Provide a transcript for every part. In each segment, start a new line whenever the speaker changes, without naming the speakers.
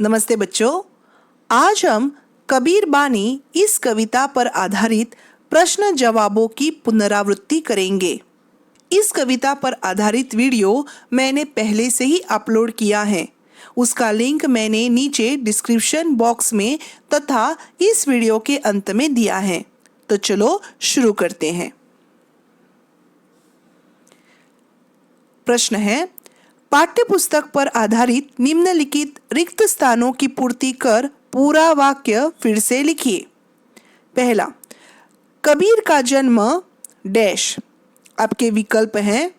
नमस्ते बच्चों, आज हम कबीर बानी इस कविता पर आधारित प्रश्न जवाबों की पुनरावृत्ति करेंगे। इस कविता पर आधारित वीडियो मैंने पहले से ही अपलोड किया है। उसका लिंक मैंने नीचे डिस्क्रिप्शन बॉक्स में तथा इस वीडियो के अंत में दिया है। तो चलो शुरू करते हैं। प्रश्न है, पाठ्य पुस्तक पर आधारित निम्नलिखित रिक्त स्थानों की पूर्ति कर पूरा वाक्य फिर से लिखिए। पहला, कबीर का जन्म डैश। आपके विकल्प हैं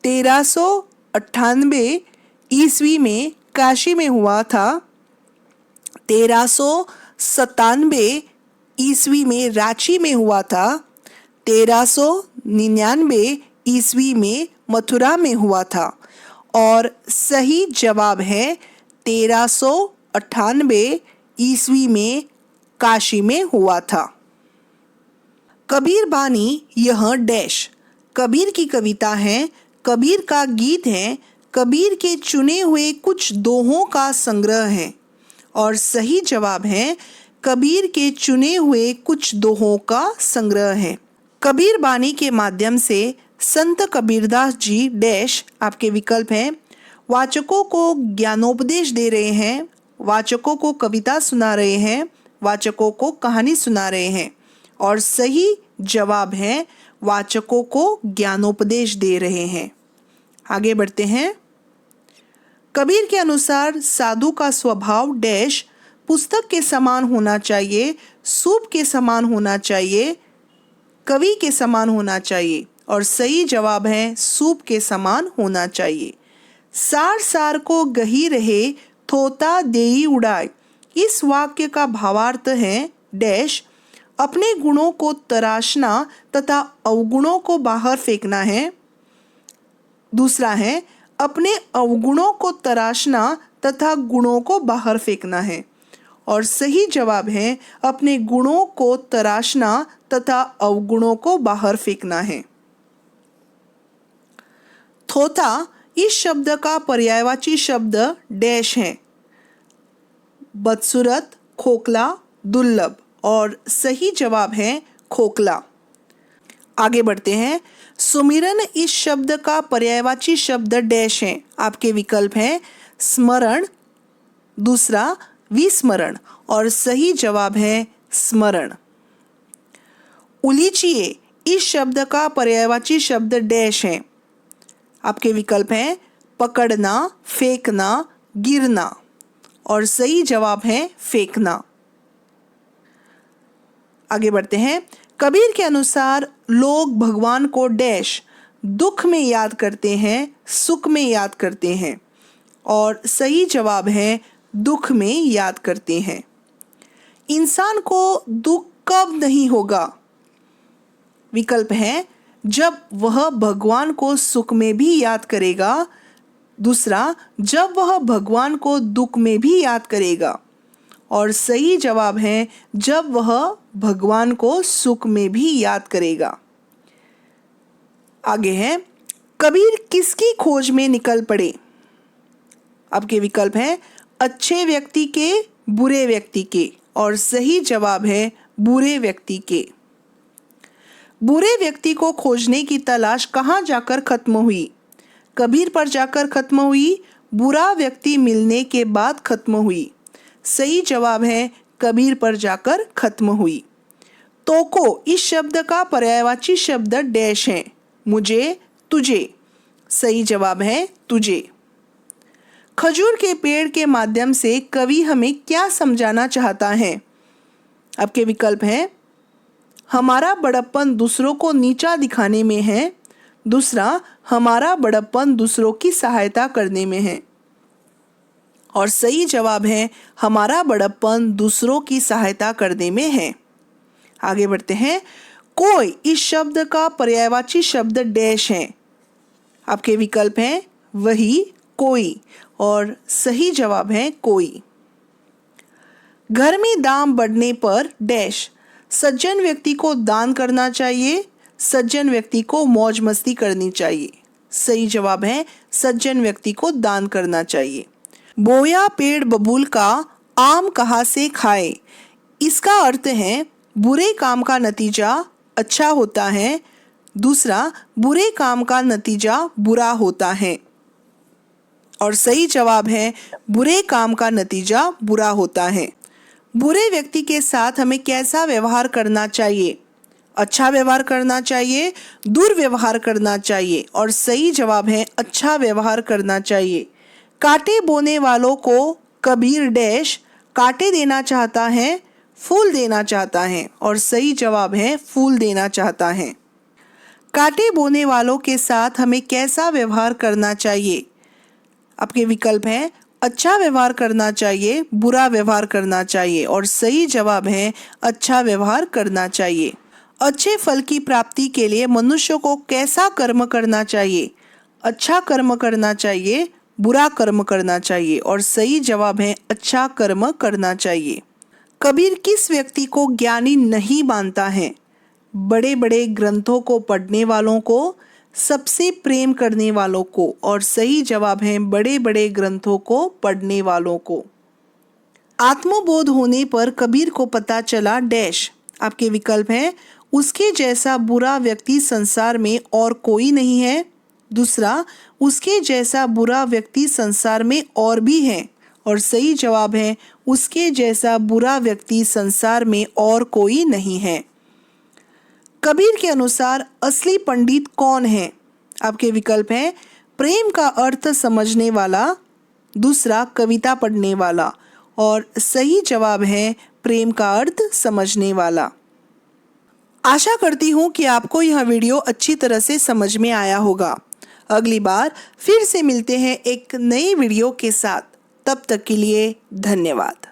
1398 ईस्वी में काशी में हुआ था, 1397 ईस्वी में रांची में हुआ था, 1399 ईस्वी में मथुरा में हुआ था और सही जवाब है 1398 ईस्वी में काशी में हुआ था। कबीर बानी यह डैश कबीर की कविता है, कबीर का गीत है, कबीर के चुने हुए कुछ दोहों का संग्रह है और सही जवाब है कबीर के चुने हुए कुछ दोहों का संग्रह है। कबीर बानी के माध्यम से संत कबीरदास जी डैश आपके विकल्प हैं, वाचकों को ज्ञानोपदेश दे रहे हैं, वाचकों को कविता सुना रहे हैं, वाचकों को कहानी सुना रहे हैं और सही जवाब है वाचकों को ज्ञानोपदेश दे रहे हैं। आगे बढ़ते हैं। कबीर के अनुसार साधु का स्वभाव डैश पुस्तक के समान होना चाहिए, सूप के समान होना चाहिए, कवि के समान होना चाहिए और सही जवाब है सूप के समान होना चाहिए। सार सार को गही रहे, थोता देई उड़ाए। इस वाक्य का भावार्थ है डैश अपने गुणों को तराशना तथा अवगुणों को बाहर फेंकना है। दूसरा है अपने अवगुणों को तराशना तथा गुणों को बाहर फेंकना है और सही जवाब है अपने गुणों को तराशना तथा अवगुणों को बाहर फेंकना है। थोथा इस शब्द का पर्यायवाची शब्द डैश है, बदसूरत, खोखला, दुर्लभ और सही जवाब है खोखला। आगे बढ़ते हैं। सुमिरन इस शब्द का पर्यायवाची शब्द डैश है। आपके विकल्प हैं स्मरण, दूसरा विस्मरण और सही जवाब है स्मरण। उलीचिए इस शब्द का पर्यायवाची शब्द डैश है। आपके विकल्प हैं पकड़ना, फेंकना, गिरना और सही जवाब है फेंकना। आगे बढ़ते हैं। कबीर के अनुसार लोग भगवान को डैश दुख में याद करते हैं, सुख में याद करते हैं और सही जवाब है दुख में याद करते हैं। इंसान को दुख कब नहीं होगा? विकल्प है जब वह भगवान को सुख में भी याद करेगा, दूसरा जब वह भगवान को दुख में भी याद करेगा और सही जवाब है जब वह भगवान को सुख में भी याद करेगा। आगे है, कबीर किसकी खोज में निकल पड़े? आपके विकल्प हैं अच्छे व्यक्ति के, बुरे व्यक्ति के और सही जवाब है बुरे व्यक्ति के। बुरे व्यक्ति को खोजने की तलाश कहाँ जाकर खत्म हुई? कबीर पर जाकर खत्म हुई, बुरा व्यक्ति मिलने के बाद खत्म हुई। सही जवाब है कबीर पर जाकर खत्म हुई। तोको इस शब्द का पर्यायवाची शब्द डैश है, मुझे, तुझे। सही जवाब है तुझे। खजूर के पेड़ के माध्यम से कवि हमें क्या समझाना चाहता है? आपके विकल्प हैं हमारा बड़प्पन दूसरों को नीचा दिखाने में है, दूसरा हमारा बड़प्पन दूसरों की सहायता करने में है और सही जवाब है हमारा बड़प्पन दूसरों की सहायता करने में है। आगे बढ़ते हैं। कोई इस शब्द का पर्यायवाची शब्द डैश है। आपके विकल्प हैं वही, कोई और सही जवाब है कोई। घर में दाम बढ़ने पर डैश सज्जन व्यक्ति को दान करना चाहिए, सज्जन व्यक्ति को मौज मस्ती करनी चाहिए। सही जवाब है सज्जन व्यक्ति को दान करना चाहिए। बोया पेड़ बबूल का आम कहाँ से खाए। इसका अर्थ है बुरे काम का नतीजा अच्छा होता है, दूसरा बुरे काम का नतीजा बुरा होता है। और सही जवाब है बुरे काम का नतीजा बुरा होता है। बुरे व्यक्ति के साथ हमें कैसा व्यवहार करना चाहिए। अच्छा व्यवहार करना चाहिए, दुर्व्यवहार करना चाहिए। और सही जवाब है अच्छा व्यवहार करना चाहिए। कांटे बोने वालों को कबीर डैश कांटे देना चाहता है, फूल देना चाहता है। और सही जवाब है फूल देना चाहता है। कांटे बोने वालों के साथ हमें कैसा व्यवहार करना चाहिए। आपके विकल्प हैं अच्छा व्यवहार करना चाहिए, बुरा व्यवहार करना चाहिए। और सही जवाब है अच्छा व्यवहार करना चाहिए। अच्छे फल की प्राप्ति के लिए मनुष्य को कैसा कर्म करना चाहिए। अच्छा कर्म करना चाहिए, बुरा कर्म करना चाहिए। और सही जवाब है अच्छा कर्म करना चाहिए। कबीर किस व्यक्ति को ज्ञानी नहीं मानता है। बड़े बड़े ग्रंथों को पढ़ने वालों को, सबसे प्रेम करने वालों को। और सही जवाब है बड़े बड़े ग्रंथों को पढ़ने वालों को। आत्मबोध होने पर कबीर को पता चला डैश। आपके विकल्प हैं उसके जैसा बुरा व्यक्ति संसार में और कोई नहीं है, दूसरा उसके जैसा बुरा व्यक्ति संसार में और भी है। और सही जवाब है उसके जैसा बुरा व्यक्ति संसार में और कोई नहीं है। कबीर के अनुसार असली पंडित कौन है। आपके विकल्प हैं प्रेम का अर्थ समझने वाला, दूसरा कविता पढ़ने वाला। और सही जवाब है प्रेम का अर्थ समझने वाला। आशा करती हूँ कि आपको यह वीडियो अच्छी तरह से समझ में आया होगा। अगली बार फिर से मिलते हैं एक नई वीडियो के साथ। तब तक के लिए धन्यवाद।